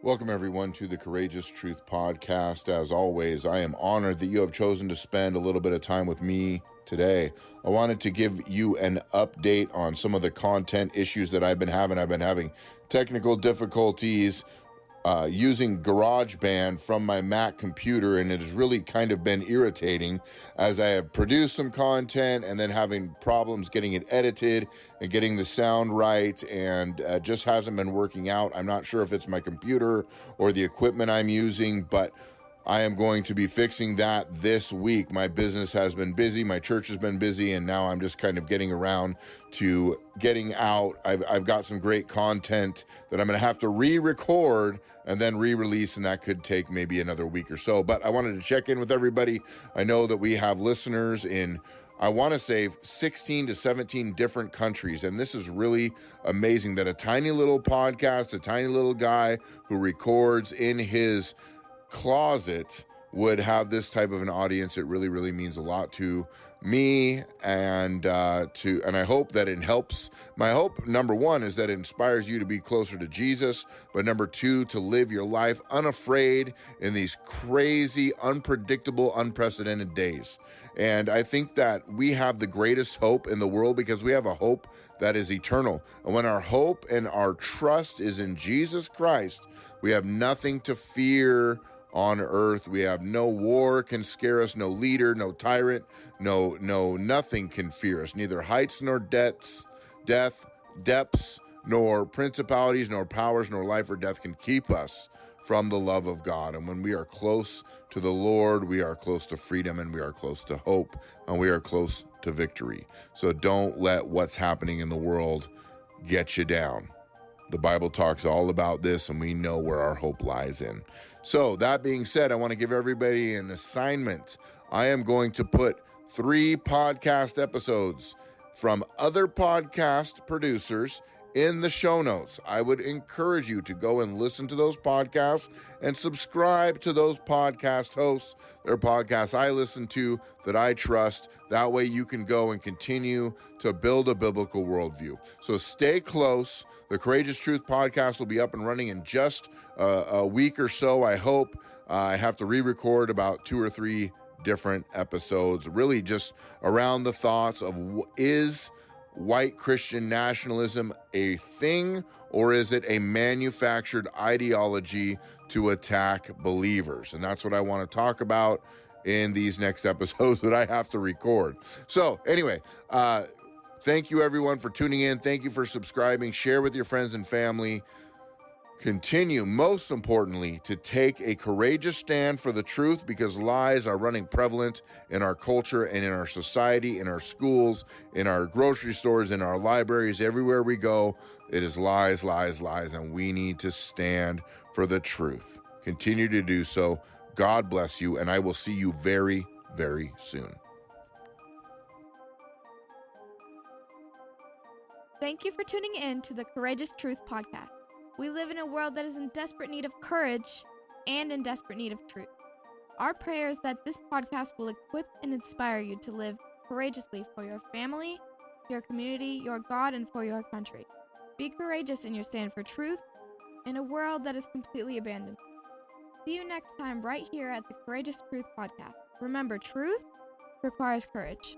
Welcome, everyone, to the Courageous Truth Podcast. As always, I am honored that you have chosen to spend a little bit of time with me today. I wanted to give you an update on some of the content issues that I've been having. I've been having technical difficulties using GarageBand from my Mac computer, and it has really kind of been irritating as I have produced some content and then having problems getting it edited and getting the sound right, and just hasn't been working out. I'm not sure if it's my computer or the equipment I'm using, but I am going to be fixing that this week. My business has been busy, my church has been busy, and now I'm just kind of getting around to getting out. I've got some great content that I'm going to have to re-record and then re-release, and that could take maybe another week or so. But I wanted to check in with everybody. I know that we have listeners in, I want to say, 16 to 17 different countries, and this is really amazing that a tiny little podcast, a tiny little guy who records in his closet would have this type of an audience. It really, really means a lot to me, and I hope that it helps. My hope, number one, is that it inspires you to be closer to Jesus, but number two, to live your life unafraid in these crazy, unpredictable, unprecedented days. And I think that we have the greatest hope in the world because we have a hope that is eternal. And when our hope and our trust is in Jesus Christ, we have nothing to fear on earth. We have no war can scare us, no leader, no tyrant, nothing can fear us. Neither heights nor depths, nor principalities, nor powers, nor life or death can keep us from the love of God. And when we are close to the Lord, we are close to freedom, and we are close to hope, and we are close to victory. So don't let what's happening in the world get you down. The Bible talks all about this, and we know where our hope lies in. So that being said, I want to give everybody an assignment. I am going to put 3 podcast episodes from other podcast producers in the show notes. I would encourage you to go and listen to those podcasts and subscribe to those podcast hosts. They're podcasts I listen to that I trust. That way you can go and continue to build a biblical worldview. So stay close. The Courageous Truth Podcast will be up and running in just a week or so, I hope. I have to re-record about 2 or 3 different episodes, really just around the thoughts of, is white Christian nationalism a thing, or is it a manufactured ideology to attack believers? And that's what I want to talk about in these next episodes that I have to record. So anyway, thank you everyone for tuning in. Thank you for subscribing. Share with your friends and family. Continue, most importantly, to take a courageous stand for the truth, because lies are running prevalent in our culture and in our society, in our schools, in our grocery stores, in our libraries, everywhere we go. It is lies, lies, lies, and we need to stand for the truth. Continue to do so. God bless you, and I will see you very, very soon. Thank you for tuning in to the Courageous Truth Podcast. We live in a world that is in desperate need of courage and in desperate need of truth. Our prayer is that this podcast will equip and inspire you to live courageously for your family, your community, your God, and for your country. Be courageous in your stand for truth in a world that is completely abandoned. See you next time right here at the Courageous Truth Podcast. Remember, truth requires courage.